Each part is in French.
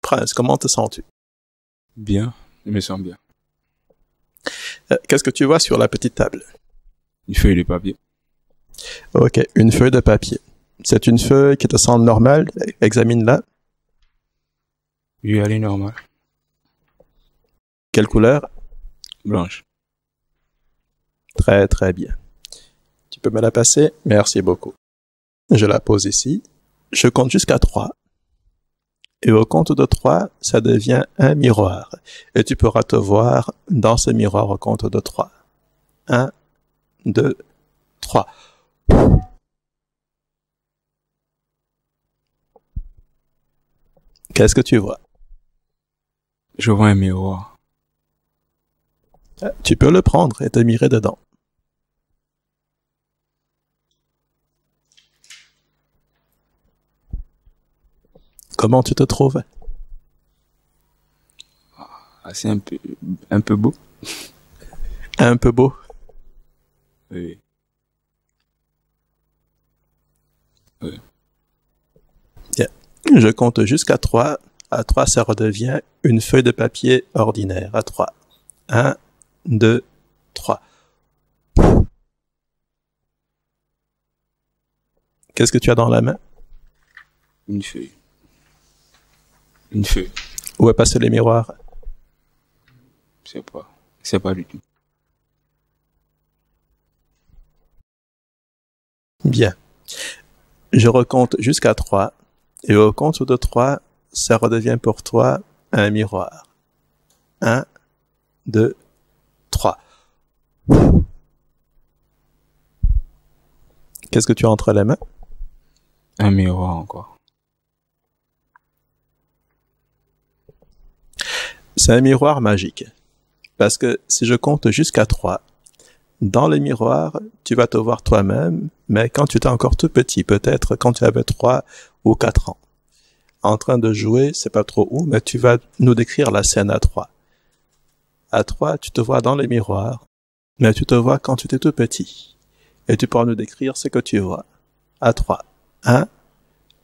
Prince, comment te sens-tu? Bien, je me sens bien. Qu'est-ce que tu vois sur la petite table? Une feuille de papier. Ok, une feuille de papier. C'est une feuille qui te semble normale? Examine-la. Oui, elle est normale. Quelle couleur? Blanche. Très très bien. Tu peux me la passer? Merci beaucoup. Je la pose ici. Je compte jusqu'à 3. Et au compte de 3, ça devient un miroir. Et tu pourras te voir dans ce miroir au compte de 3. 1, 2, 3. Qu'est-ce que tu vois? Je vois un miroir. Tu peux le prendre et te mirer dedans. Comment tu te trouves? Ah, c'est un peu beau. Un peu beau. Oui. Oui. Bien. Je compte jusqu'à 3. À 3, ça redevient une feuille de papier ordinaire. À 3. 1, 2, 3. Qu'est-ce que tu as dans la main? Une feuille. Une feuille. Où est passé les miroirs? Je sais pas. Je sais pas du tout. Bien. Je recompte jusqu'à 3. Et au compte de 3, ça redevient pour toi un miroir. 1, 2, 3. Qu'est-ce que tu as entre les mains? Un miroir encore. C'est un miroir magique. Parce que si je compte jusqu'à 3, dans le miroir, tu vas te voir toi-même, mais quand tu étais encore tout petit, peut-être quand tu avais 3 ou 4 ans. En train de jouer, c'est pas trop où, mais tu vas nous décrire la scène à 3. À 3, tu te vois dans le miroir, mais tu te vois quand tu étais tout petit. Et tu pourras nous décrire ce que tu vois. À 3. 1,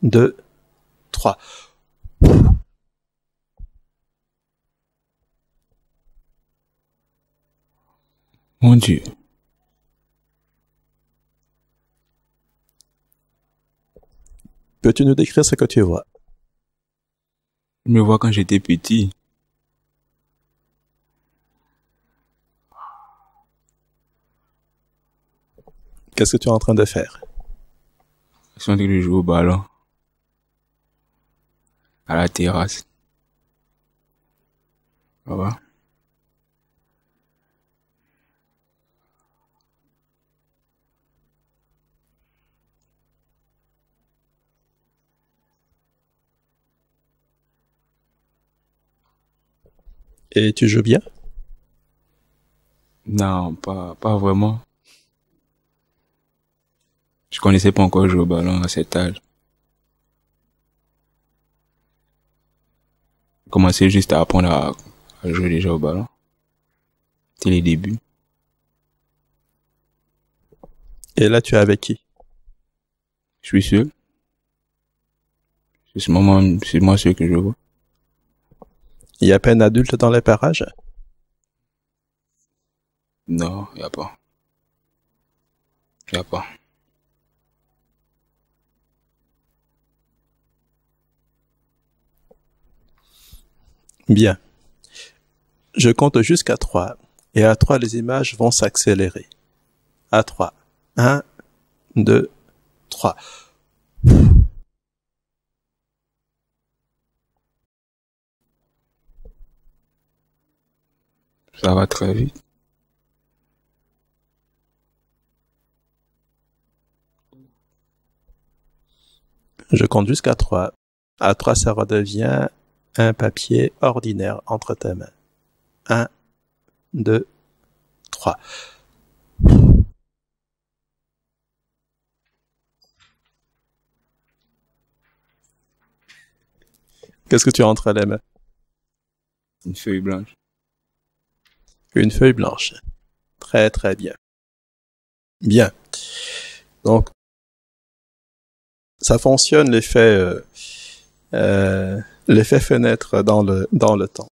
2, 3. Mon Dieu. Peux-tu nous décrire ce que tu vois? Je me vois quand j'étais petit. Qu'est-ce que tu es en train de faire? Je suis en train de jouer au ballon. À la terrasse. Ça va? Et tu joues bien? Non, pas vraiment. Je connaissais pas encore jouer au ballon à cet âge. J'ai commencé juste à apprendre à jouer déjà au ballon. C'était les débuts. Et là, tu es avec qui? Je suis seul. C'est moi seul que je vois. Il y a peine adulte dans les parages? Non, y a pas. Y a pas. Bien. Je compte jusqu'à 3. Et à 3, les images vont s'accélérer. À 3. 1, 2, 3. Ça va très vite. Je compte jusqu'à 3. À 3, ça redevient un papier ordinaire entre tes mains. 1, 2, 3. Qu'est-ce que tu as entre les mains? Une feuille blanche. Une feuille blanche. Très très bien. Bien. Donc, ça fonctionne l'effet l'effet fenêtre dans le temps.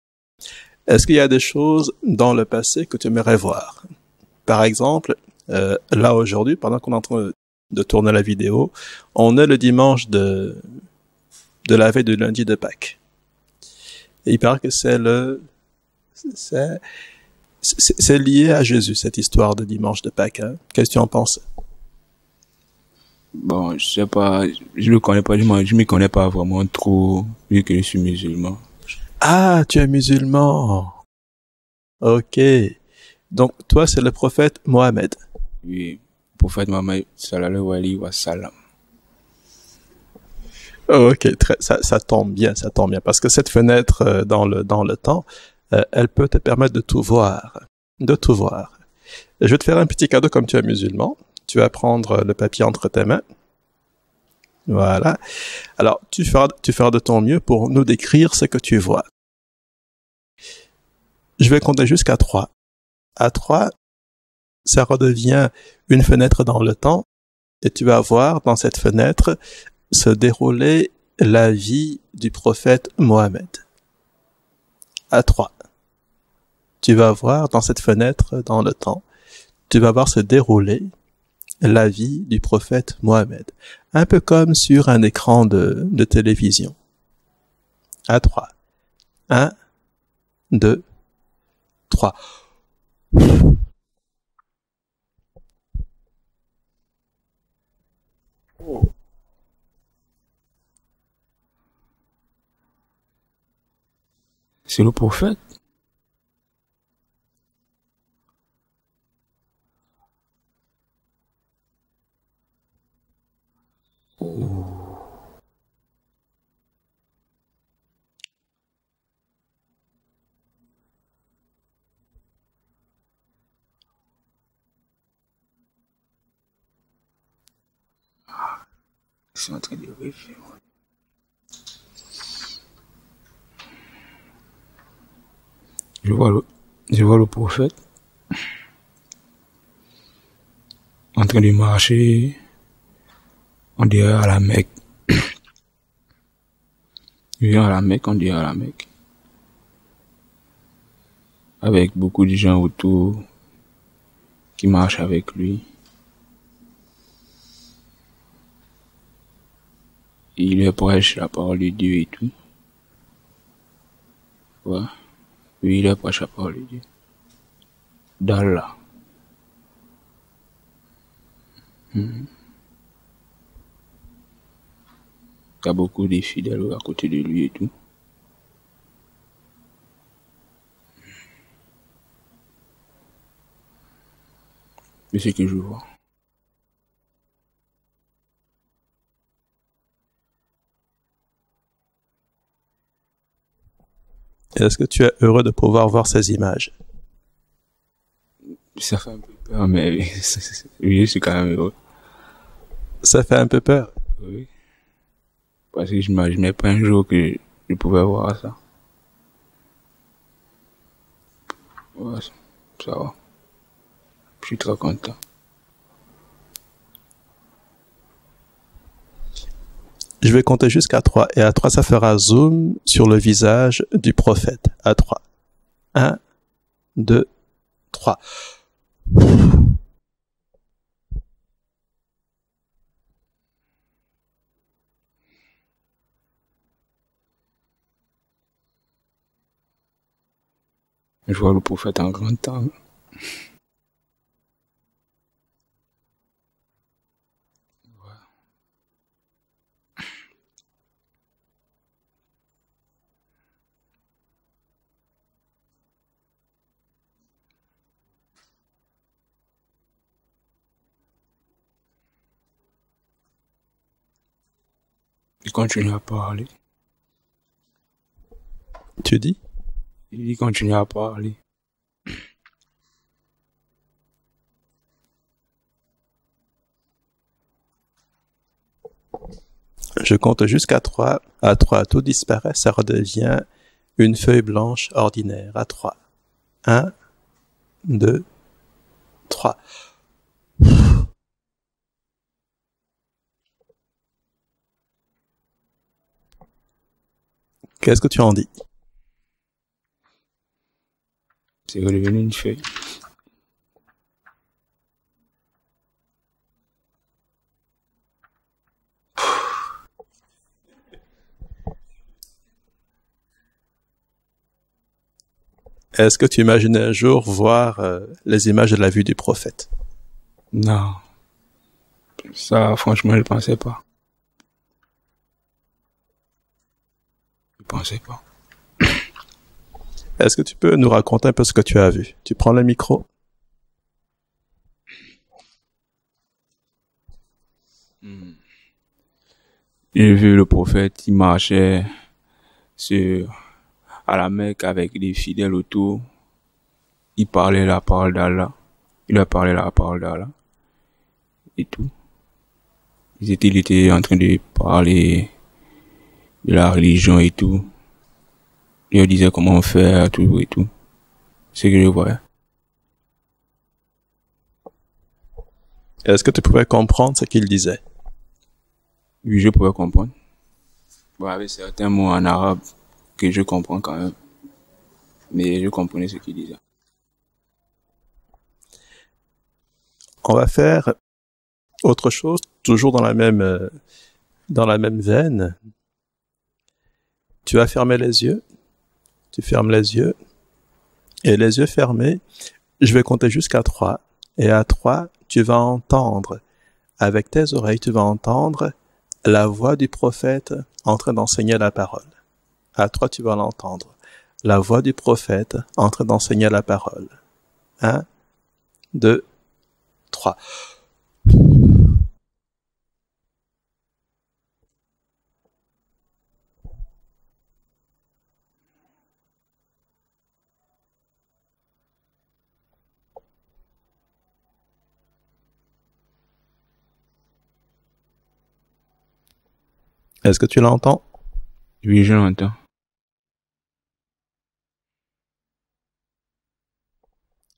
Est-ce qu'il y a des choses dans le passé que tu aimerais voir? Par exemple, là aujourd'hui, pendant qu'on est en train de tourner la vidéo, on est le dimanche de la veille de lundi de Pâques. Et il paraît que c'est lié à Jésus, cette histoire de dimanche de Pâques. Hein? Qu'est-ce que tu en penses? Bon, je sais pas, je le connais pas, je m'y connais pas vraiment trop, vu que je suis musulman. Ah, tu es musulman. Ok. Donc, toi, c'est le prophète Mohammed. Oui, prophète Mohammed, sallallahu alayhi wa sallam. Ok, ça tombe bien, parce que cette fenêtre dans le temps, elle peut te permettre de tout voir. Je vais te faire un petit cadeau comme tu es musulman. Tu vas prendre le papier entre tes mains. Voilà. Alors, tu feras de ton mieux pour nous décrire ce que tu vois. Je vais compter jusqu'à 3. À 3, ça redevient une fenêtre dans le temps et tu vas voir dans cette fenêtre se dérouler la vie du prophète Mohammed. À 3. Tu vas voir dans cette fenêtre dans le temps, tu vas voir se dérouler la vie du prophète Mohammed. Un peu comme sur un écran de télévision. À 3. 1, 2, 3. C'est le prophète? Je suis en train de réfléchir. Je vois le prophète en train de marcher, on dirait à la Mecque. Il vient à la Mecque, on dirait à la Mecque. Avec beaucoup de gens autour qui marchent avec lui. Il est prêche la parole de Dieu et tout. Ouais. Oui, il est prêche la parole de Dieu. d'Allah. Il y a beaucoup de fidèles à côté de lui et tout. C'est ce que je vois. Est-ce que tu es heureux de pouvoir voir ces images? Ça fait un peu peur, mais oui, je suis quand même heureux. Ça fait un peu peur? Oui. Parce que je m'imaginais pas un jour que je pouvais voir ça. Ouais, ça va. Je suis très content. Je vais compter jusqu'à 3. Et à 3, ça fera zoom sur le visage du prophète. À 3. 1, 2, 3. Je vois le prophète en grand temps. Il continue à parler. Tu dis? Il continue à parler. Je compte jusqu'à 3. À 3, tout disparaît. Ça redevient une feuille blanche ordinaire. À 3. 1, 2, 3. Qu'est-ce que tu en dis? C'est redevenu une feuille. Est-ce que tu imagines un jour voir les images de la vue du prophète? Non. Ça, franchement, je ne pensais pas. Je ne pensais pas. Est-ce que tu peux nous raconter un peu ce que tu as vu? Tu prends le micro? J'ai vu le prophète, il marchait à la Mecque avec des fidèles autour. Il parlait la parole d'Allah. Il a parlé la parole d'Allah. Et tout. Il était en train de parler de la religion et tout. Il leur disait comment faire, tout et tout. C'est ce que je voyais. Est-ce que tu pouvais comprendre ce qu'il disait? Oui, je pouvais comprendre. Bon, avec certains mots en arabe que je comprends quand même. Mais je comprenais ce qu'il disait. On va faire autre chose, toujours dans la même veine. Tu vas fermer les yeux. Tu fermes les yeux. Et les yeux fermés, je vais compter jusqu'à 3. Et à 3, tu vas entendre, avec tes oreilles, tu vas entendre la voix du prophète en train d'enseigner la parole. À 3, tu vas l'entendre. La voix du prophète en train d'enseigner la parole. 1, 2, 3. Est-ce que tu l'entends? Oui, je l'entends.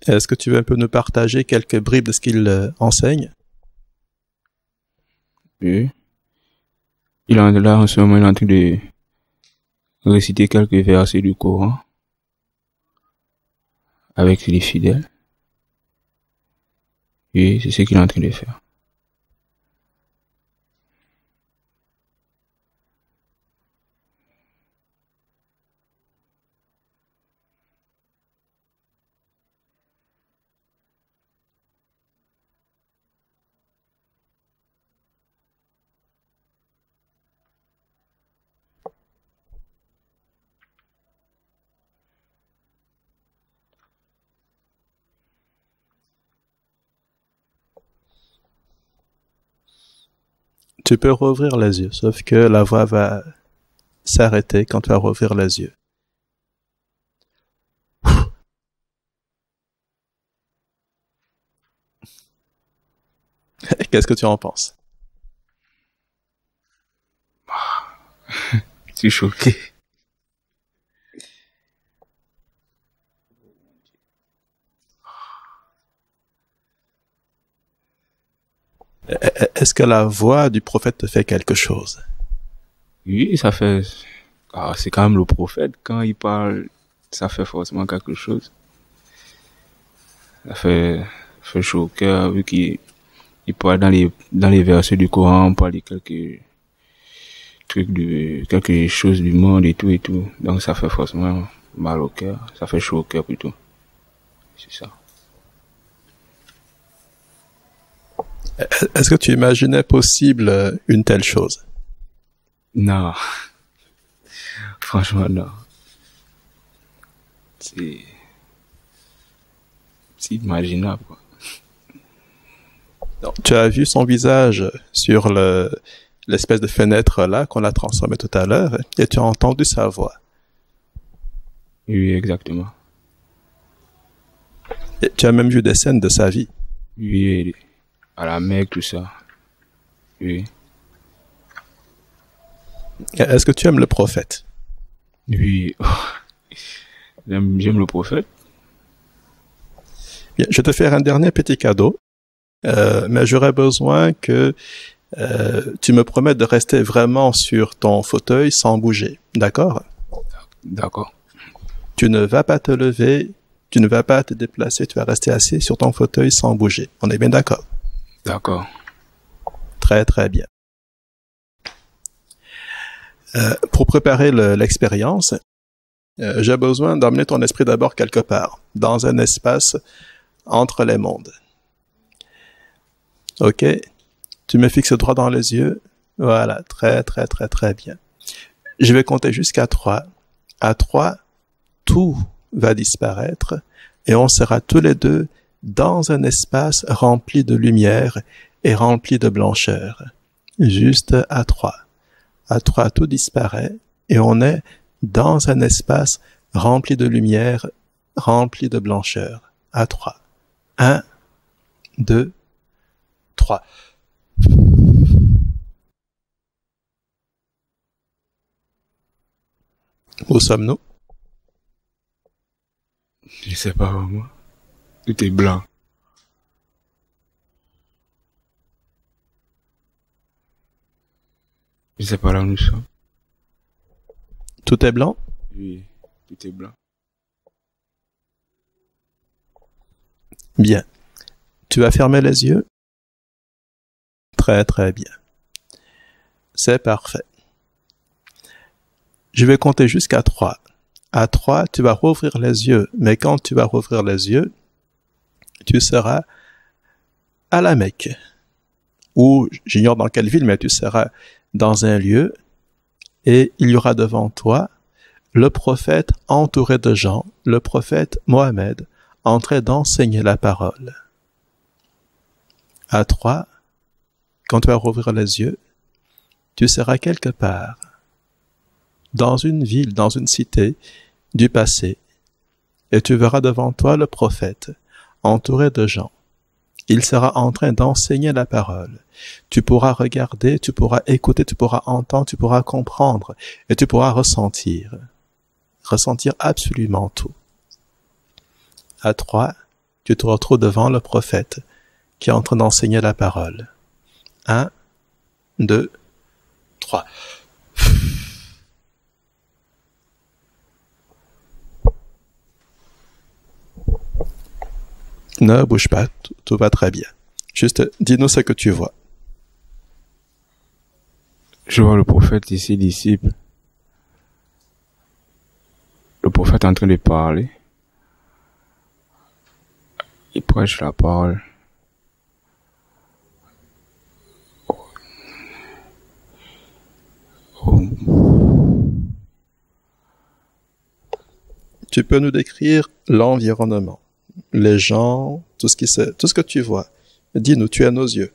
Est-ce que tu veux un peu nous partager quelques bribes de ce qu'il enseigne? Oui. Là, en ce moment, il est en train de réciter quelques versets du Coran avec les fidèles. Et c'est ce qu'il est en train de faire. Tu peux rouvrir les yeux, sauf que la voix va s'arrêter quand tu vas rouvrir les yeux. Qu'est-ce que tu en penses? Je suis choqué. Est-ce que la voix du prophète te fait quelque chose? Oui, ça fait... Ah, c'est quand même le prophète. Quand il parle, ça fait forcément quelque chose. Ça fait chaud au cœur, vu qu'il parle dans les versets du Coran, on parle de quelques choses du monde et tout et tout. Donc ça fait forcément mal au cœur. Ça fait chaud au cœur plutôt. C'est ça. Est-ce que tu imaginais possible une telle chose? Non. Franchement, non. C'est imaginable, quoi. Non. Tu as vu son visage sur l'espèce de fenêtre là qu'on a transformé tout à l'heure et tu as entendu sa voix. Oui, exactement. Et tu as même vu des scènes de sa vie. Oui, à la Mecque, tout ça. Oui. Est-ce que tu aimes le prophète? Oui. J'aime le prophète. Bien, je vais te faire un dernier petit cadeau, mais j'aurais besoin que tu me promettes de rester vraiment sur ton fauteuil sans bouger, d'accord? D'accord. Tu ne vas pas te lever, tu ne vas pas te déplacer, tu vas rester assis sur ton fauteuil sans bouger. On est bien d'accord? D'accord. Très très bien. Pour préparer l'expérience, j'ai besoin d'emmener ton esprit d'abord quelque part, dans un espace entre les mondes. Ok? Tu me fixes droit dans les yeux. Voilà, très très très très bien. Je vais compter jusqu'à 3. À 3, tout va disparaître et on sera tous les deux dans un espace rempli de lumière et rempli de blancheur. Juste à 3. À 3, tout disparaît et on est dans un espace rempli de lumière, rempli de blancheur. À 3. 1, 2, 3. Où sommes-nous? Je sais pas vraiment. Tout est blanc. Je sais pas là où nous sommes. Tout est blanc? Oui, tout est blanc. Bien. Tu vas fermer les yeux? Très très bien. C'est parfait. Je vais compter jusqu'à 3. À 3, tu vas rouvrir les yeux, mais quand tu vas rouvrir les yeux, tu seras à la Mecque, ou j'ignore dans quelle ville, mais tu seras dans un lieu, et il y aura devant toi le prophète entouré de gens, le prophète Mohammed, en train d'enseigner la parole. À 3, quand tu vas rouvrir les yeux, tu seras quelque part, dans une ville, dans une cité du passé, et tu verras devant toi le prophète, entouré de gens. Il sera en train d'enseigner la parole. Tu pourras regarder, tu pourras écouter, tu pourras entendre, tu pourras comprendre, et tu pourras ressentir. Ressentir absolument tout. À 3, tu te retrouves devant le prophète qui est en train d'enseigner la parole. 1, 2, 3. Ne bouge pas, tout va très bien. Juste, dis-nous ce que tu vois. Je vois le prophète ici, disciple. Le prophète est en train de parler. Il prêche la parole. Oh. Tu peux nous décrire l'environnement, les gens, tout ce que tu vois. Dis-nous, tu as nos yeux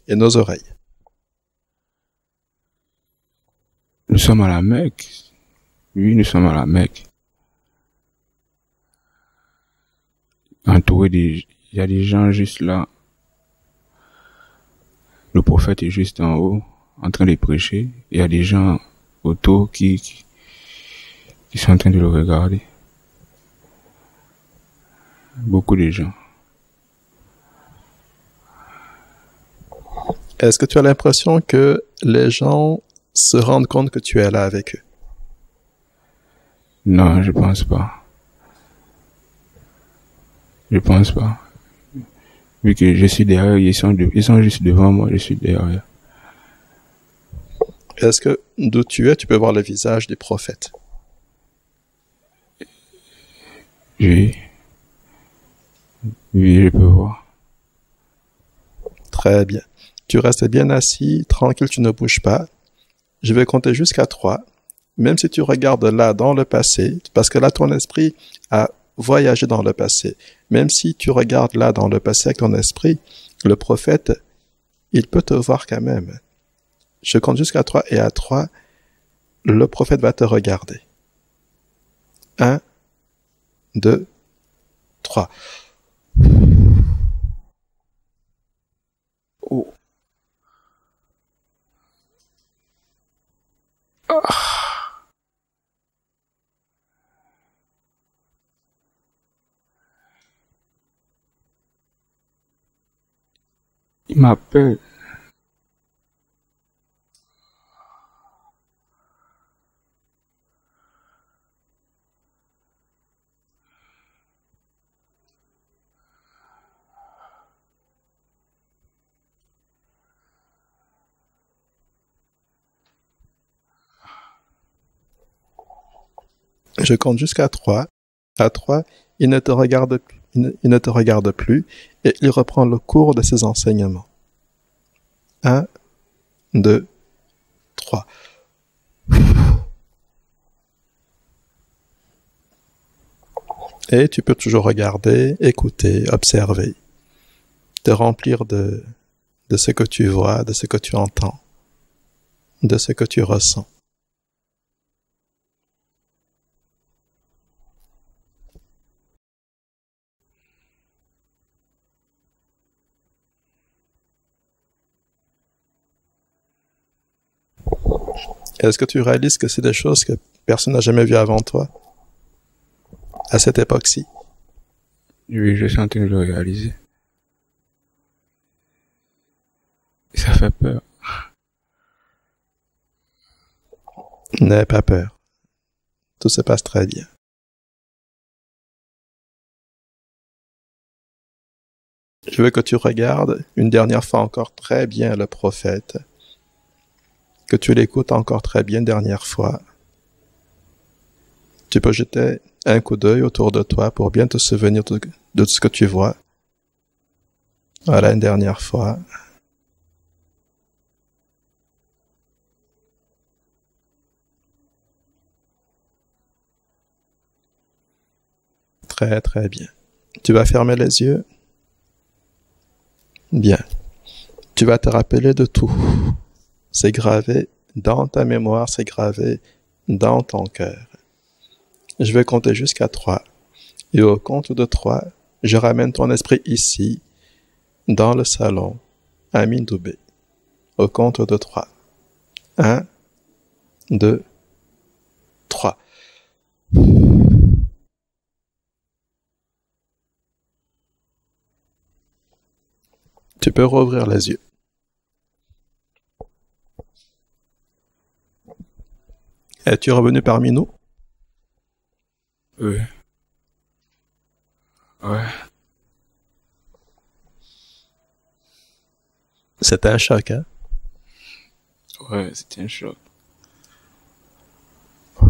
et nos oreilles. Nous sommes à la Mecque. Oui, nous sommes à la Mecque. Entouré il y a des gens juste là. Le prophète est juste en haut, en train de prêcher. Il y a des gens autour qui sont en train de le regarder. Beaucoup de gens. Est-ce que tu as l'impression que les gens se rendent compte que tu es là avec eux? Non, je pense pas. Je pense pas. Vu que je suis derrière, ils sont juste devant moi, je suis derrière. Est-ce que d'où tu es, tu peux voir le visage des prophètes? Oui. Oui, je peux voir. Très bien. Tu restes bien assis, tranquille, tu ne bouges pas. Je vais compter jusqu'à 3. Même si tu regardes là dans le passé, parce que là ton esprit a voyagé dans le passé. Même si tu regardes là dans le passé avec ton esprit, le prophète, il peut te voir quand même. Je compte jusqu'à 3 et à 3, le prophète va te regarder. 1, 2, 3. Oh. Il m'appelle. Je compte jusqu'à 3. À 3, il ne te regarde plus et il reprend le cours de ses enseignements. 1, 2, 3. Et tu peux toujours regarder, écouter, observer, te remplir de ce que tu vois, de ce que tu entends, de ce que tu ressens. Est-ce que tu réalises que c'est des choses que personne n'a jamais vues avant toi, à cette époque-ci? Oui, je suis en train de le réaliser. Ça fait peur. N'aie pas peur. Tout se passe très bien. Je veux que tu regardes une dernière fois encore très bien le prophète, que tu l'écoutes encore très bien une dernière fois. Tu peux jeter un coup d'œil autour de toi pour bien te souvenir de ce que tu vois. Voilà, une dernière fois. Très très bien. Tu vas fermer les yeux. Bien. Tu vas te rappeler de tout. C'est gravé dans ta mémoire, c'est gravé dans ton cœur. Je vais compter jusqu'à 3. Et au compte de 3, je ramène ton esprit ici, dans le salon, à Mindoubé. Au compte de 3. 1, 2, 3. Tu peux rouvrir les yeux. Es-tu revenu parmi nous? Oui. Ouais. C'était un choc, hein? Ouais, c'était un choc. Je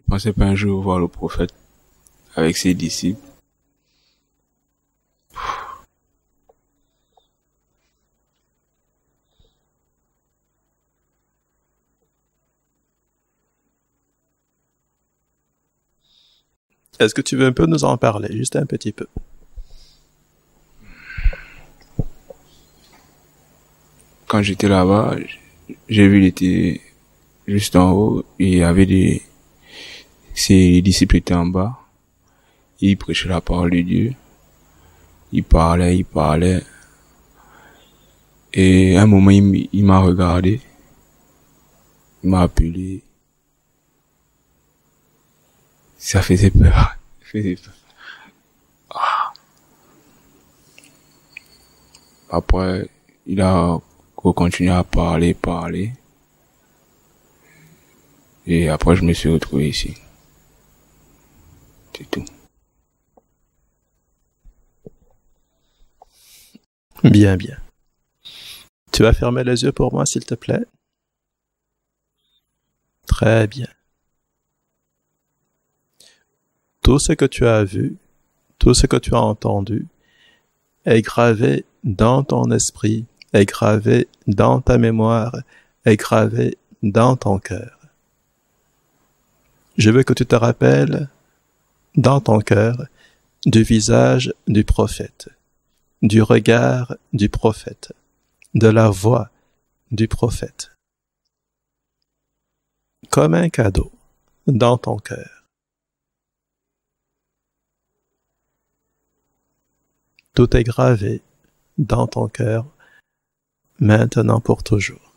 pensais pas un jour voir le prophète avec ses disciples. Est-ce que tu veux un peu nous en parler, juste un petit peu? Quand j'étais là-bas, j'ai vu, il était juste en haut, et il y avait ses disciples étaient en bas. Il prêchait la parole de Dieu. Il parlait. Et à un moment, il m'a regardé. Il m'a appelé. Ça faisait peur. Ça faisait peur. Ah. Après, il a continué à parler. Et après, je me suis retrouvé ici. C'est tout. Bien, bien. Tu vas fermer les yeux pour moi, s'il te plaît? Très bien. Tout ce que tu as vu, tout ce que tu as entendu, est gravé dans ton esprit, est gravé dans ta mémoire, est gravé dans ton cœur. Je veux que tu te rappelles, dans ton cœur, du visage du prophète, du regard du prophète, de la voix du prophète. Comme un cadeau, dans ton cœur. Tout est gravé dans ton cœur, maintenant pour toujours.